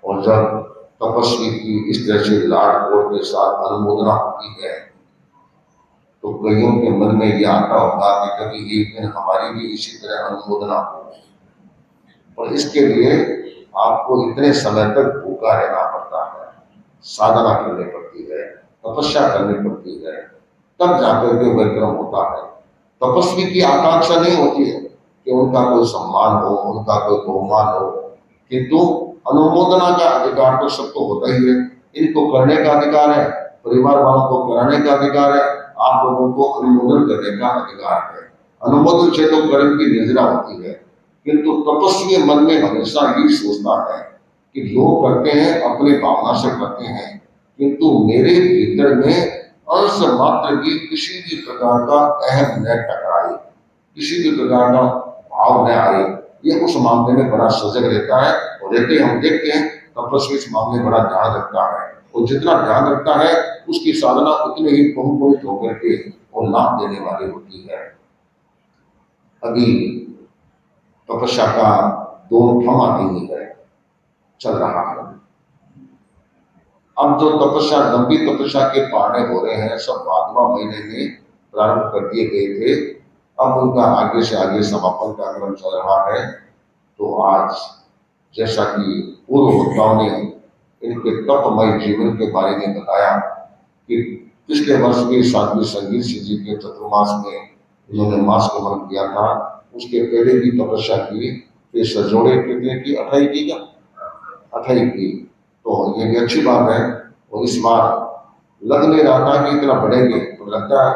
और जब तपस्वी की इस तरह से लाड कोड के साथ अनुमोदना होती है तो कईयों के मन में यह आता होगा कि कभी एक दिन हमारी भी इसी तरह अनुमोदना हो। और इसके लिए आपको इतने समय तक भूखा रहना पड़ता है, साधना करनी पड़ती है, तपस्या करनी पड़ती है, तब जाकर के विक्रम होता है। तपस्वी की आकांक्षा नहीं होती है कि उनका कोई सम्मान हो, उनका कोई बहुमान हो, किंतु अनुमोदना का अधिकार तो सबको होता ही है। इनको करने का अधिकार है, परिवार वालों को कराने का अधिकार है, आप लोगों को अनुमोदन करने का अधिकार है। अनुमोदन से तो कर्म की निर्जरा होती है, किंतु तपस्वी मन में हमेशा ये सोचता है कि लोग करते हैं अपने भावना से करते हैं, किंतु मेरे भीतर में अंश मात्र की किसी भी प्रकार का अहम न टकराए, किसी भी प्रकार का भाव न आए, ये उस मामले में बड़ा सजग रहता है। और रहते हम देखते हैं तपस्वी इस मामले में बड़ा ध्यान रखता है, और जितना ध्यान रखता है उसकी साधना उतने ही बहुगुणित होकर के और लाभ देने वाली होती है। अभी तपस्या का दौर थमा नहीं है, चल रहा है। अब जो तपस्या लंबी तपस्या के पहाड़े हो रहे हैं सब भादवा महीने में प्रारंभ कर दिए गए थे, अब उनका आगे से आगे समापन का क्रम चल रहा है। तो आज जैसा कि पूर्व वक्ताओं ने इनके तपमय जीवन के बारे में बताया कि पिछले वर्ष के साध्वी संगीत जी के चतुर्मास में इन्होंने मास गमन किया था, उसके पहले भी तपस्या की, फिर सजोड़े कितने की 28 की क्या 28 की, तो ये भी अच्छी बात है। और इस बार लग नहीं रहा था कि इतना बढ़ेंगे, तो लगता है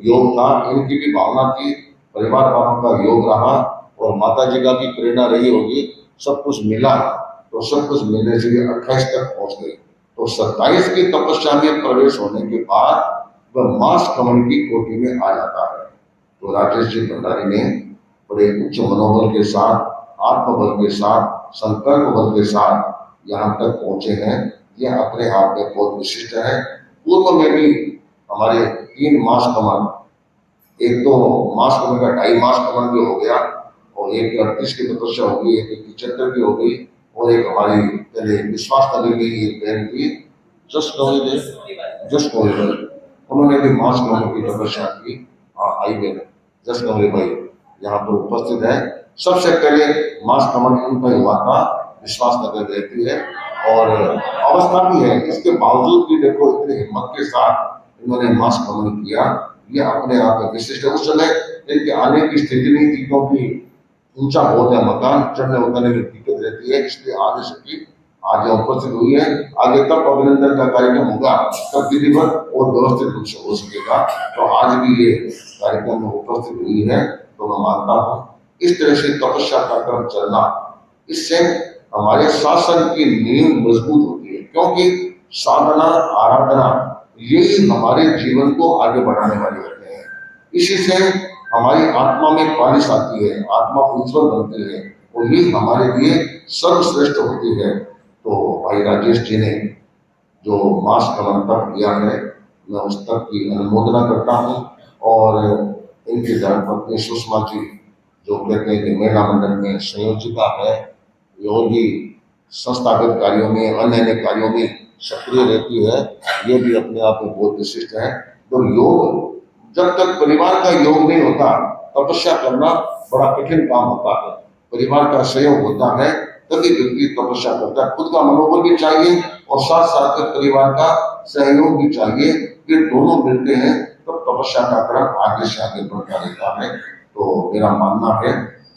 योग था, इनकी भी भावना थी, परिवार वालों का योग रहा और माता जी का भी प्रेरणा रही होगी, सब कुछ मिला, तो सब कुछ मिलने से 28 तक पहुंच गए। तो 27 की तपस्या में प्रवेश होने के बाद वह मास कमन की कोटि में आ जाता है। तो राजेश जी भंडारी ने बड़े उच्च मनोबल के साथ, आत्मबल के साथ, संकल्प बल के साथ यहाँ तक पहुंचे हैं, यह अपने आप में बहुत विशिष्ट है। पूर्व में भी हमारे 3 मास कमन, एक तो मास कमन का 2.5 मास कमन भी हो गया, और एक 38 की तपस्या हो गई, एक 75 की हो गई, और एक हमारी पहले विश्वास नगर में एक बहन थी जस्ट कौरी, उन्होंने भी मास कमन की तपस्या की। आई बहन जस्ट कौरी भाई यहाँ पर उपस्थित है। सबसे पहले मास कमन उनका हुआ था, विश्वास नगर रहती है, और अवस्था भी है, इसके बावजूद भी देखो इतनी हिम्मत के साथ इन्होंने मास कमन किया, यह अपने आप में विशिष्ट है। उस समय इनके आने की स्थिति नहीं थी, क्योंकि ऊंचा बहुत है, मकान चढ़ने उतरने में दिक्कत रहती है, इसलिए आ नहीं सकती। आज उपस्थित हुई है, आगे तब अभिनंदन का कार्यक्रम होगा, तब विधिवत और व्यवस्थित रूप से हो सकेगा। तो आज भी ये कार्यक्रम में उपस्थित हुई है, तो मैं मानता हूँ इस तरह से तपस्या का क्रम चलना, इससे हमारे शासन की नींव मजबूत होती है, क्योंकि साधना आराधना यही हमारे जीवन को आगे बढ़ाने वाले होते हैं। इसी से हमारी आत्मा में पालिश आती है, आत्मा उज्जवल बनती है, और ये हमारे लिए सर्वश्रेष्ठ होती है। तो भाई राजेश जी ने जो मास कमन तप किया है, मैं उस तप की अनुमोदना करता हूँ। और इनकी धर्मपत्नी सुषमा जी जो कहते हैं कि महिला मंडल में संयोजिका है, योगी संस्थागत कार्यों में, अन्य अन्य कार्यों में सक्रिय रहती है, ये भी अपने आप में बहुत विशिष्ट है। तो योग, जब तक परिवार का योग नहीं होता, तपस्या करना बड़ा कठिन काम होता है। परिवार का सहयोग होता है तभी व्यक्ति तपस्या करता है। खुद का मनोबल भी चाहिए और साथ साथ परिवार का सहयोग भी चाहिए, ये दोनों मिलते हैं तब तपस्या का क्रम आगे से आगे बढ़ता रहता है। तो मेरा मानना है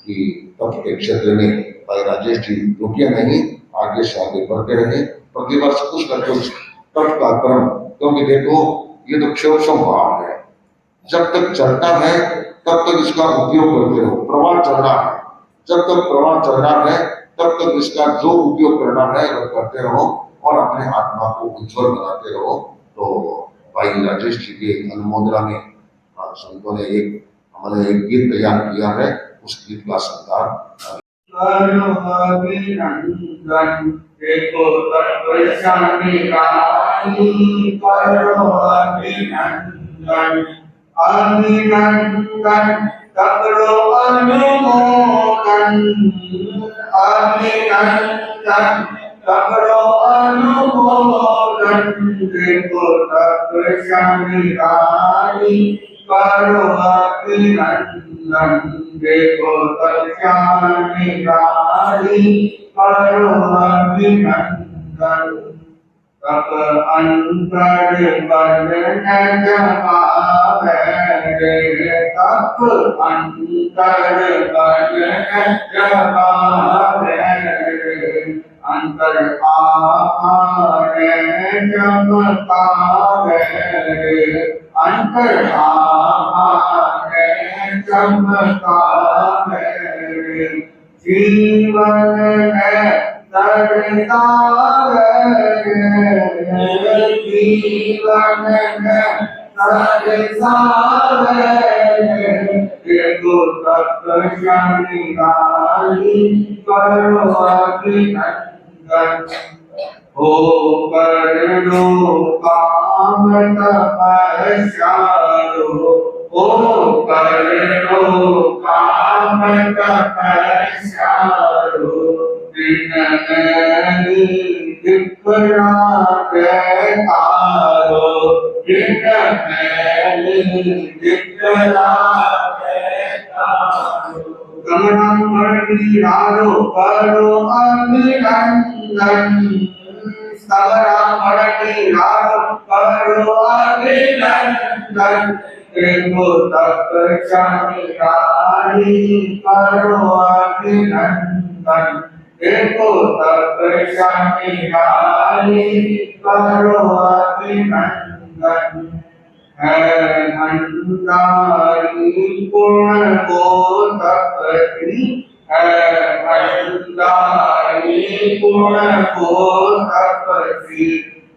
कि तप के क्षेत्र में भाई राजेश जी रुकिए नहीं, आगे से आगे बढ़ते रहे, प्रतिवर्ष कुछ न कुछ तप का क्रम, क्योंकि देखो ये तो क्षोभ भाव है, जब तक चलता है तब तक इसका उपयोग करते रहो। प्रवाह चल रहा है, जब तक प्रवाह चल रहा है तब तक इसका जो उपयोग करना है वह करते रहो और अपने आत्मा को उज्जवल बनाते रहो। तो भाई राजेश जी के अनुमोदना में संतों ने हमारे एक गीत तैयार किया है, उस गीत का संगार देखो अभिनंदन करो अनुमोदन, अभिनंदन करो अनुमोदन देखो तपस्या निराली करो अभिनंदन देखो तपस्या निराली करो अभिनंदन तप अंतर बन जमावे तप अंतर बन जमावे अंतर आहारे चमकावे अंतर आहारे चमकावे जीवन है तरसावे जीवन है तरसावे देखो तपस्या निराली करो अभिनंदन हो कर लो काम तपस्या हो कर लो काम तपस्या दिन में दिखलाते तारो दिन में दिखलाते तारो कमरम मणिरारो करो अभिनंदन कमरम मणिरारो करो अभिनंदन देखो तपस्या निराली करो अभिनंदन देखो तपस्या निराली करो अभिनंदन है भंडारी पूर्ण को तपस्वी है भंडारी पूर्ण को तपस्वी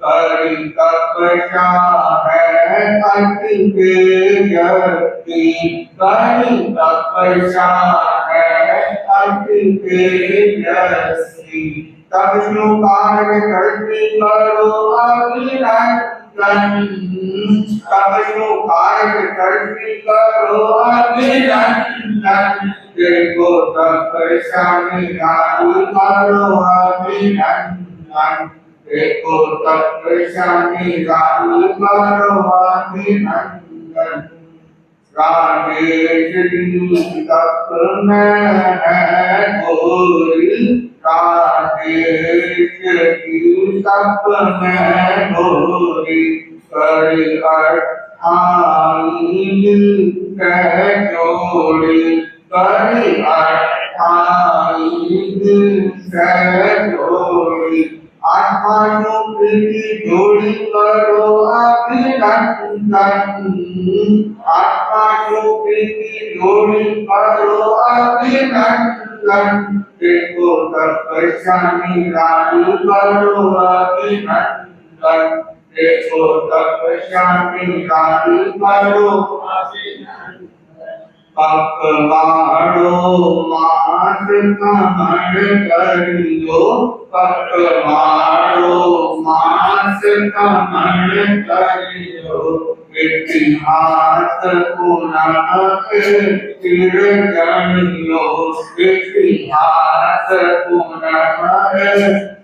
करी तपस्या है अति तेजस्वी करी तपस्या है अति तेजस्वी तब श्लोकार करती करो अभिनंदन तब श्लोकार करती करो अभिनंदन देखो तपस्या निराली करो अभिनंदन देखो तपस्या निराली करो अभिनंदन राजेश तप में है गोरी राजेश तप में गोरी करी अठाई कह जोड़ी करी अठाई कह जोड़ी आत्मानु प्रीति जोड़ी करो अभिनंदन आत्मानु प्रीति जोड़ी करो अभिनंदन देखो तपस्या निराली करो अभिनंदन देखो तपस्या निराली करो पकवाड़ो मास कमर करियो पकवाड़ो मास कमर करियो इतिहास पुनः फिर जानियो इतिहास पुनः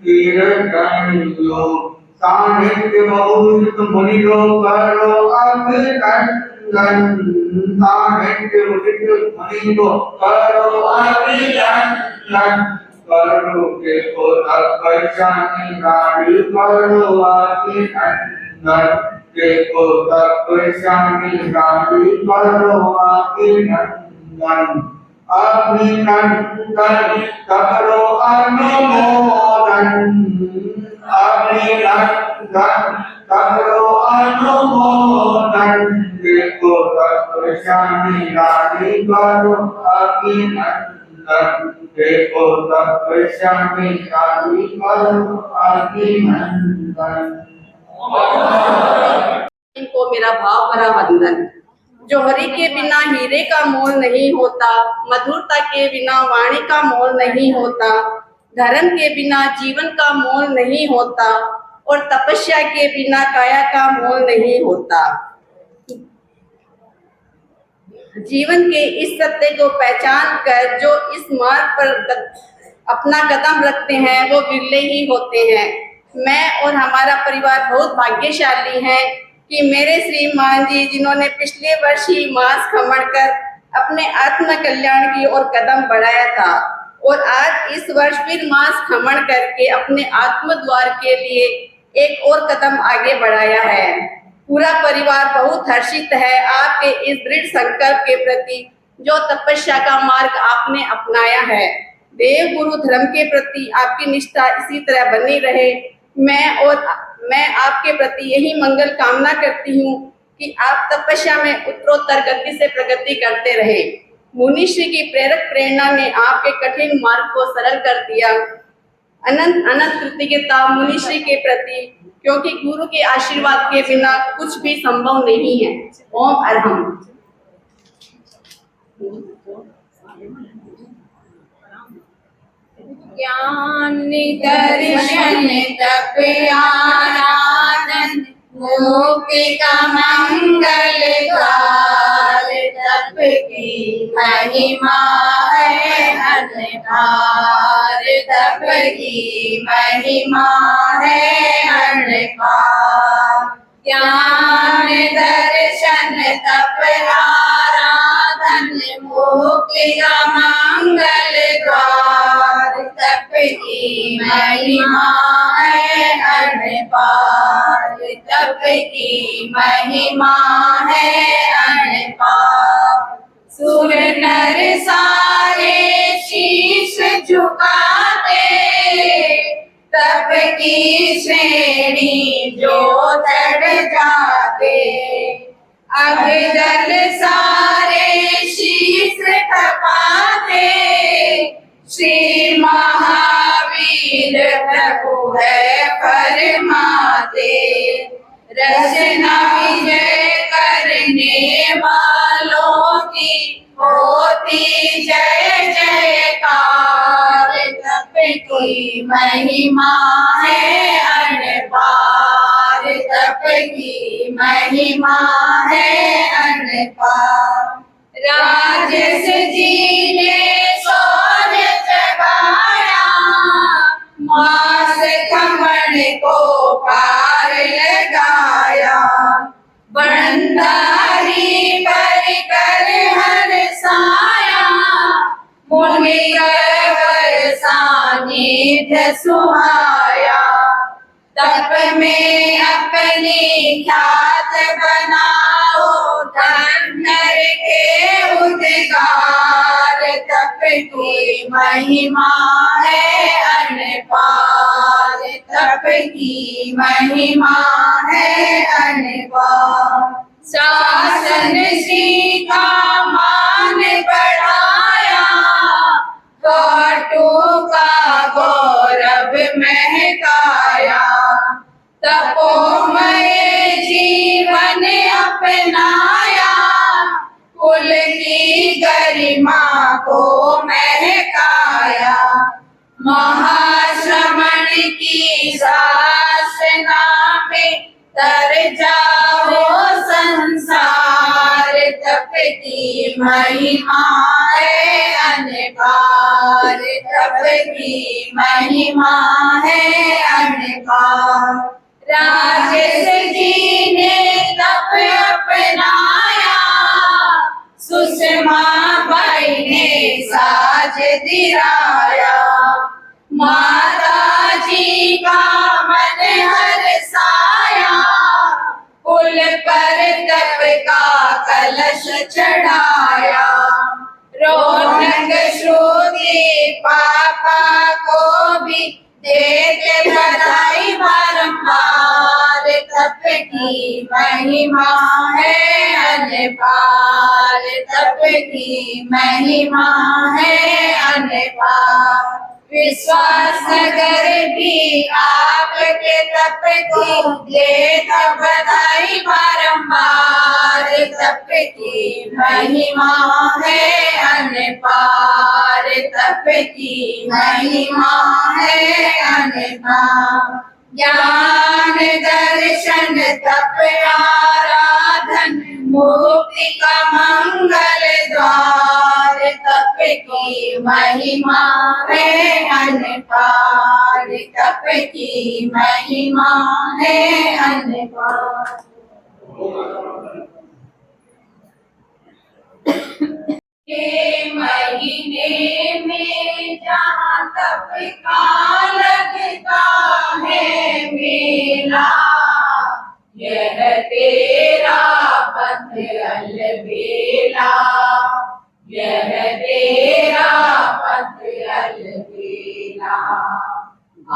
फिर जानियो साहित्य बहुत मुनि लोग करो अभिनंदन साहित्य मुनि लोग करो अभिनंदन करो के को तपस्या निराली करो अभिनंदन देखो तपस्या निराली करो अभिनंदन अभिनंदन करो अनुमोदन अभिनंदन करो अनुमोदन देखो तपस्या निराली करो अभिनंदन देखो तपस्या निराली करो अभिनंदन इनको मेरा भाव भरा वंदन। जो हरि के बिना हीरे का मोल नहीं होता, मधुरता के बिना वाणी का मोल नहीं होता, धर्म के बिना जीवन का मोल नहीं होता और तपस्या के बिना काया का मोल नहीं होता। जीवन के इस सत्य को पहचान कर जो इस मार्ग पर अपना कदम रखते हैं वो विरले ही होते हैं। मैं और हमारा परिवार बहुत भाग्यशाली है कि मेरे श्रीमान जी जिन्होंने पिछले वर्ष ही मांस खमण कर अपने आत्म कल्याण की ओर कदम बढ़ाया था और आज इस वर्ष फिर मांस खमण करके अपने आत्म द्वार के लिए एक और कदम आगे बढ़ाया है। पूरा परिवार बहुत हर्षित है आपके इस दृढ़ संकल्प के प्रति जो तपस्या का मार्ग आपने अपनाया है। देव गुरु धर्म के प्रति आपकी निष्ठा इसी तरह बनी रहे। मैं आपके प्रति यही मंगल कामना करती हूँ कि आप तपस्या में उत्तरोत्तर गति से प्रगति करते रहे। मुनिश्री की प्रेरक प्रेरणा ने आपके कठिन मार्ग को सरल कर दिया। अनंत अनंत कृतज्ञता मुनिश्री के प्रति, क्योंकि गुरु के आशीर्वाद के बिना कुछ भी संभव नहीं है। ओम अरहम। ज्ञान दर्शन तप आराधन मुक्ति का मंगल द्वार, तप की महिमा है अनपार, तप की महिमा है अनपार। ज्ञान दर्शन तप आराधन मुक्ति का मंगल द्वार, तप की महिमा है अनपार, तप की महिमा है अनपार। सुर नर सारे शीश झुकाते, तप की श्रेणी जो चढ़ जाते, अगदल सारे शीश कपाते, श्री महावीर प्रभु है फरमाते। रचना विजय करने वालों की होती जय जयकार, तप की महिमा है अनपार, तप की महिमा है अनपार। राजस जी ने सौर जगाया, मास खमण को पार लगाया, बंधारी पर कर हर साया, मुनि कर सानिध्य सुहाया। तप में अपनी ख्यात बनाओ, धन्यर के उद्गार, तप की महिमा है अनपार, तप की महिमा है अनपार। शासन श्री का मान बढ़ाया, काटू का गौरव महकाया, तपोमय जीवन अपनाया, कुल की गरिमा को महकाया। महाश्रमण की शासना में तर जाओ संसार, तप की महिमा है अनपार, तप की महिमा है अनपार। राजेश जी ने तप अपनाया, सुषमा बाई ने साज दिलाया, माता जी का मन हर्षाया, कुल पर तप का कलश चढ़ाया। रौनक श्रुति पापा को भी देते बधाई बारंबार, तप की महिमा है अनपार, तप की महिमा है अनपार। विश्वास नगर भी आपके तप को देता बधाई बारंबार, तप की महिमा है अनपार, तप की महिमा है अनपार। ज्ञान दर्शन तप आराधन मुक्ति का मंगल द्वार। तप की महिमा है अनपार, तप की महिमा है अनपार। के महीने में जहाँ तप का लगता है मेला, यह तेरा पथ अलबेला, यह तेरा पथ अलबेला।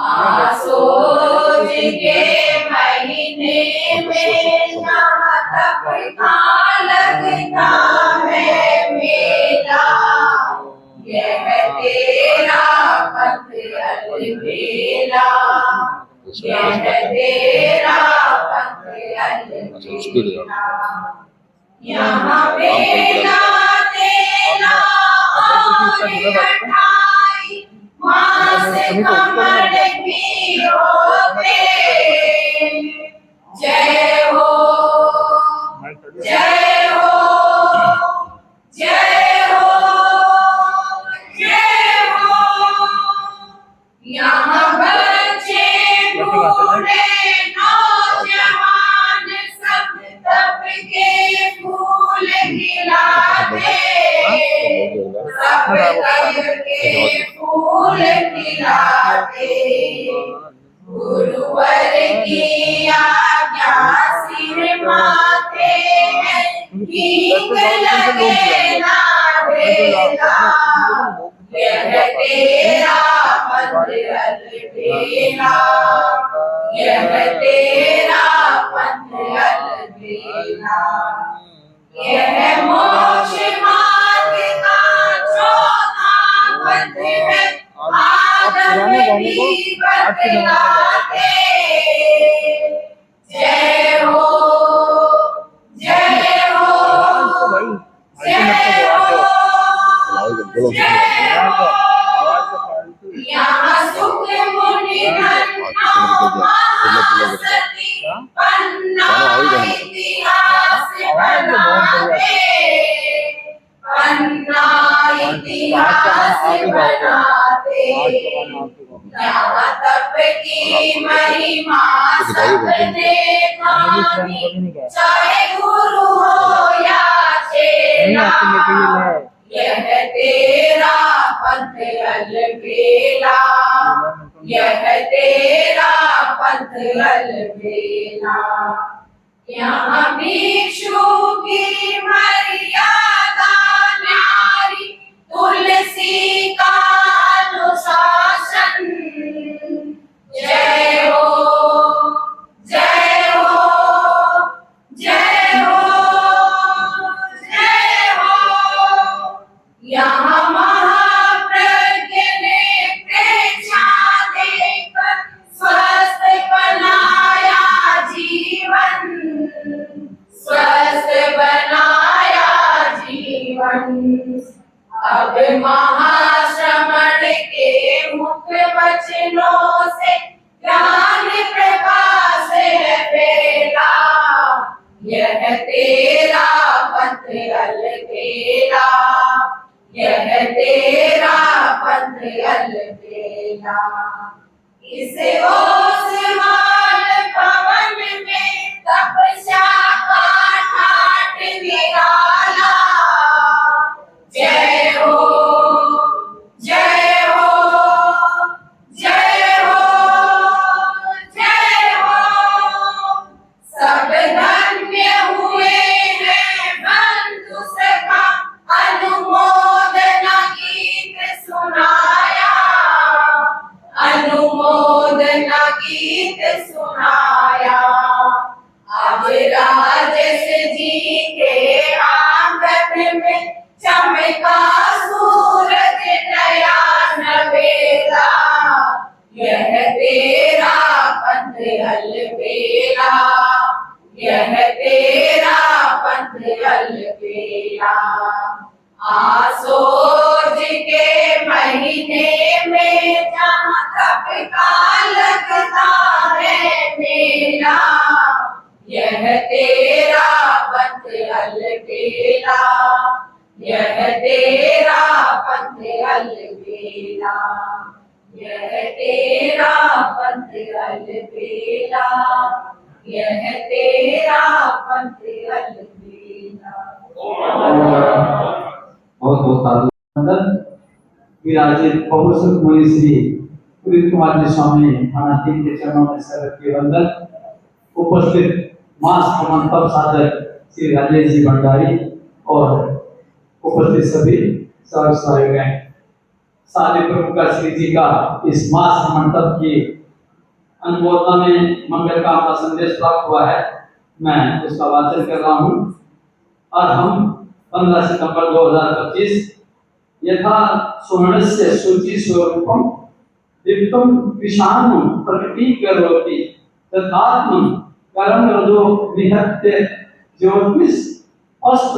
आसोज के महीने में जहाँ तप का लगता है मेला, यह तेरा पथ अलबेला, यह तेरा पथ अलबेला। यहाँ बेला तेला और मिठाई, मांस कमल भी होते। जय हो, जय हो, जय हो, जय हो। यहाँ बच्चे बूढ़े नौजवान सब तप के फूल खिलाते, सब तप के फूल खिलाते। गुरुवर की आज्ञा सिर माथे है, कीक लगे ना बेला, यह तेरा पथ अलबेला, यह तेरा पथ अलबेला। यह मोक्ष मार्ग का चौथा पथ है, आदम भी बतलाते। जय हो, जय हो, जय हो, जय हो। यहाँ सुख मुनि महासती पन्ना इतिहास बनाते, पन्ना इतिहास बनाते। यहाँ तप की महिमा सबने मानी, चाहे गुरु हो या चेला, यह तेरा पथ अलबेला, यह तेरा पथ अलबेला। यहाँ भिक्षु की मर्यादा न्यारी, तुलसी का अनुशासन। जय हो, जय हो, जय हो, जय हो। यहाँ महाप्रज्ञ ने प्रेक्षा देकर स्वस्थ बनाया जीवन, स्वस्थ बनाया जीवन। अब महाश्रमण के मुख वचनों से ज्ञान प्रकाश है फैला, यह तेरा पथ अलबेला, यह तेरा पथ अलबेला। इस ओसवाल पवन में तपस्या का ठाठ निराला। जय हो, जय हो, जय हो, जय हो। सब धन्य हुए हैं बंधु सखा, अनुमोदना गीत सुनाया, अनुमोदना गीत सुनाया। आज राजस जी के आंगन में चमका सूरज नया नवेला, यह तेरा पथ अलबेला, यह तेरा पथ अलबेला। आसोज के महीने में जहाँ सबका लगता है मेला, यह तेरा पंथ अलबेला, यह तेरा पंथ अलबेला, यह तेरा पंथ अलबेला, यह तेरा पंथ अलबेला। बहुत बहुत साधु विराजित पौरुष मुनि श्री पुनीत कुमार जी स्वामी महाराज के चरणों में सर के वंदन। उपस्थित मास मंडप साधक श्री राजेश जी भंडारी और उपस्थित सभी सहयोगी साधु प्रमुख श्री जी का इस मास मंडप की अनुमोदना में मंगल कामना संदेश प्राप्त हुआ है, मैं उसका वाचन कर रहा हूँ। और हम 15 सितंबर 2025 यथा सुवर्णस्य शुचि स्वरूपम दीप्तम विषाणु प्रकटीकरोति तथात्मं करम रजो विहत्य ज्योतिष अस्त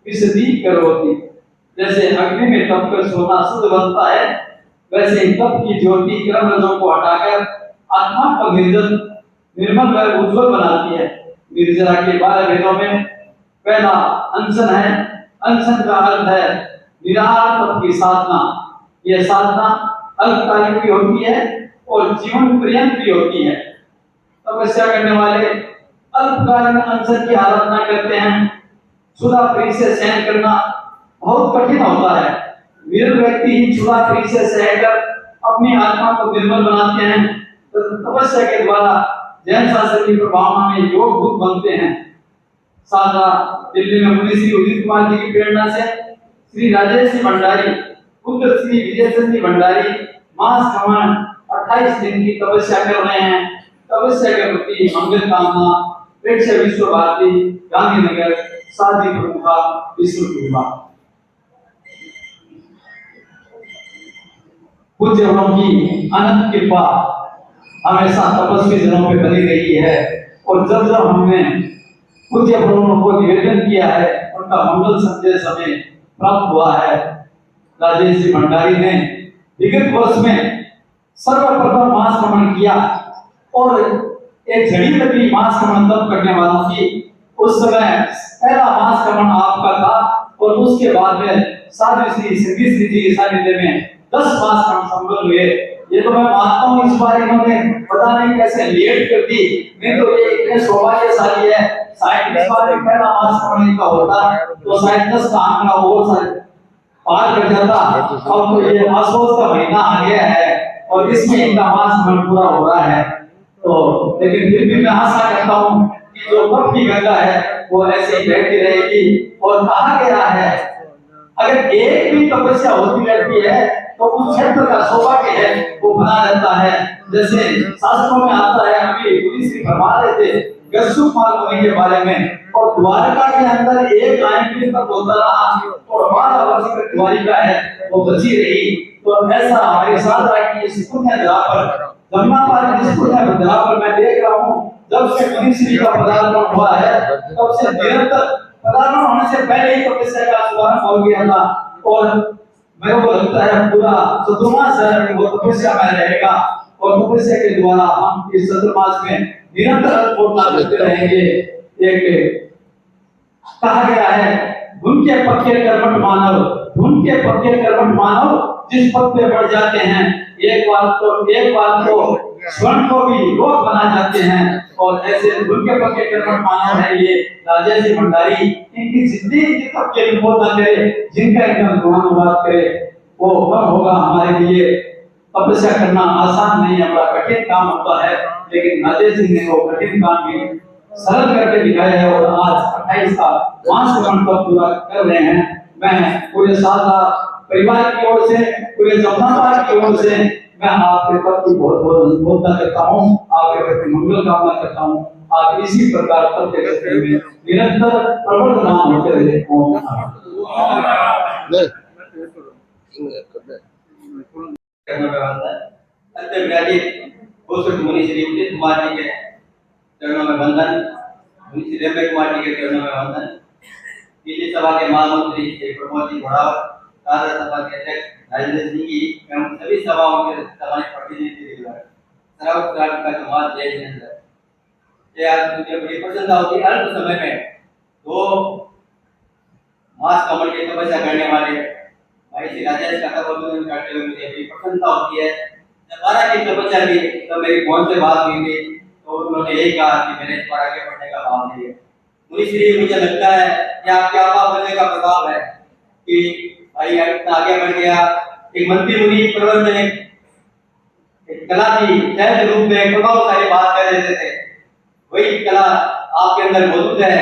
विशदीकरोति। जैसे अग्नि में तपकर सोना शुद्ध बनता है, वैसे ही तप की ज्योति कर्म रजों को हटाकर आत्मा को निर्मल व उज्जवल बनाती है। निर्जरा के 12 वेदों में पहला अनशन है। अनशन का अर्थ है निराहार तप की साधना। यह साधना अल्पकालिक भी होती है और जीवन पर्यंत भी होती है। तपस्या करने वाले अल्पकालीन अनशन की आराधना करते हैं। क्षुधा प्रीति से सहन करना बहुत कठिन होता है। वीर व्यक्ति ही क्षुधा प्रीति से सहकर अपनी आत्मा को निर्मल बनाते हैं। तपस्या के द्वारा जैन शास्त्र की प्रभावना में योग भूत बनते हैं। सादा दिल्ली में मुनि श्री उदित कुमार जी की प्रेरणा से श्री राजेश जी भंडारी पुत्र श्री विजय चंद्र जी भंडारी मास क्रमण 28 दिन की तपस्या कर रहे हैं। तपस्या के प्रति मंगल कामना प्रेक्षक विश्व भारती गांधीनगर साधी प्रमुखा विश्व पूर्णिमा। पूज्य की अनंत कृपा हमेशा तपस्वी जनों पे बनी रही है और जब जब हमने पूज्य ब्रह्मों को निवेदन किया है उनका मंगल संदेश हमें प्राप्त हुआ है। राजेश जी भंडारी ने विगत वर्ष में सर्वप्रथम मास क्रमण किया और एक झड़ी तक मास क्रमण तब करने वालों की उस समय पहला मास क्रमण आपका था और उसके बाद में साधु श्री संगीत श्री जी के सानिध्य में 10 मास क्रमण संपन्न हुए। ये तो मैं मानता हूँ इस बार इन्होंने पता नहीं कैसे लेट कर दी, नहीं तो ये इतने सौभाग्यशाली है। शायद इस बार में पहला मास क्रमण का होता तो शायद 10 का आंकड़ा और शायद पार कर जाता। अब तो ये आसपास का महीना आ गया है और इसमें इनका मास क्रमण पूरा हो रहा है। तो लेकिन फिर भी मैं आशा करता हूँ कि जो तप की गंगा है वो ऐसे ही बहती रहेगी। और कहा गया है अगर एक भी तपस्या होती रहती है तो उस क्षेत्र का सौभाग्य है वो बना रहता है। जैसे शास्त्रों में आता है, अभी पुलिस की फरमा रहे थे गस्सु माल मुनि के बारे में, और द्वारका के अंदर एक आयन तक होता रहा और 12 वर्ष तक द्वारिका है वो बची रही। तो ऐसा हमारे साथ रहा कि इस पुण्य जगह पर जमुना पार इस पुण्य जगह पर मैं देख रहा हूँ जब से मुनि श्री का पदार्पण हुआ है तब से निरंतर पदार्पण होने से पहले ही तपस्या का शुभारंभ हो गया था। और मेरे को लगता है पूरा चतुर्मास है वो तपस्या में रहेगा और तपस्या के द्वारा हम इस चतुर्मास में निरंतर अनुभव करते रहेंगे। एक कहा गया है धुन के पक्के कर्मठ मानव, धुन के पक्के कर्मठ मानव जिस पद पे बढ़ जाते हैं एक बात तो स्वर्ण को भी लोक बना जाते हैं। और ऐसे धुन के पक्के कर्मठ मानव है ये राजेश जी भंडारी। इनकी जिंदगी तक के रिपोर्ट ना करे, जिनका एकदम गुणानुवाद करे वो कब होगा हमारे लिए। तपस्या करना आसान नहीं है, बड़ा कठिन काम होता है, लेकिन राजेश जी ने वो कठिन काम भी सरल करके दिखाया है और आज 28 का मास क्रमण पूरा कर रहे हैं। मैं पूरे सादा परिवार की ओर से, पूरे जमुना पार की ओर से मैं आपके प्रति बहुत बहुत अनुमोदना करता हूँ, आपके प्रति मंगल कामना करता हूँ। आप इसी प्रकार करते रहते हुए निरंतर प्रवर्तमान होते रहे। मुनि श्री उदित कुमार जी के चरणों में वंदन, मुनि श्री रेम्बे कुमार जी के चरणों में वंदन, दिल्ली सभा के महामंत्री श्री प्रमोद जी घोड़ावत, राज्य सभा के अध्यक्ष राजेंद्र सिंह जी एवं सभी सभाओं के सभाएं प्रतिनिधि सर्व क्रांति का समाज जय जिनेंद्र। ये आज मुझे बड़ी प्रसन्नता होती है अल्प समय में दो मास कमल की तपस्या करने वाले भाई श्री राजेश का तपस्या करते हुए मुझे बड़ी प्रसन्नता होती है। जब 12 की तपस्या की तो मेरी फोन से बात हुई थी तो उन्होंने यही कहा कि मेरे इस पर आगे बढ़ने का भाव नहीं है। मुनि श्री मुझे लगता है कि आपके आपा बनने का प्रभाव है कि भाई इतना आगे बढ़ गया। एक मंत्री मुनि प्रबंधन कला की सहज रूप में प्रभावशाली बात कर रहे थे, वही कला आपके अंदर मौजूद है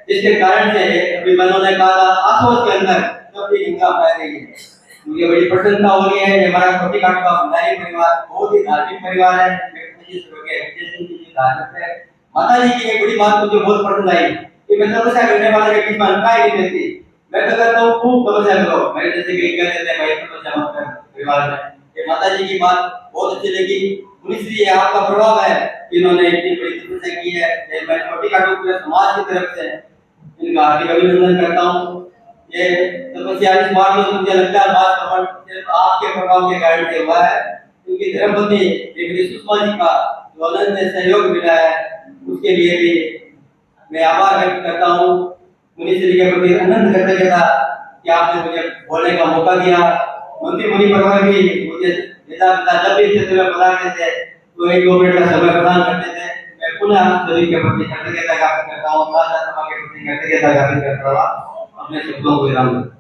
जिसके कारण से अभी मैंने कहा आसोस के अंदर सबकी गंगा बह रही है। मुझे बड़ी प्रसन्नता हो रही है। हमारा छोटी घाट का भंडारी परिवार बहुत ही धार्मिक परिवार है। धार्मिक है। माता जी की एक बड़ी बात मुझे बहुत पसंद आई कि मैं तपस्या करने वाले के बीच में अनकाई नहीं देती। मैं तो कहता हूँ खूब तपस्या करो, मेरे जैसे कई कहते थे भाई तपस्या मत कर परिवार में। ये माता जी की बात बहुत अच्छी लगी। मुनि श्री आपका प्रभाव है, इन्होंने इतनी बड़ी तपस्या की है। मैं छोटी घाटों पूरे समाज की तरफ से इनका हार्दिक अभिनंदन करता हूँ। ये तपस्या इस बार में मुझे लगता है बात कमल सिर्फ आपके प्रभाव के कारण से हुआ है, क्योंकि धर्मपति श्री सुषमा जी का जो अनंत सहयोग मिला है उसके लिए भी मैं आभार व्यक्त करता हूँ। मुनि श्री के प्रति अनंत कृतज्ञता कि आपने मुझे बोलने का मौका दिया। मंत्री मुनि परिवार भी मुझे पिता जब भी क्षेत्र में पधारते थे तो 1-2 मिनट का समय प्रदान करते थे। मैं पुनः आप सभी के प्रति कृतज्ञता ज्ञापन करता हूँ। राज्य सभा के प्रति कृतज्ञता ज्ञापन करता हूँ। अपने शब्दों को विराम देता हूं।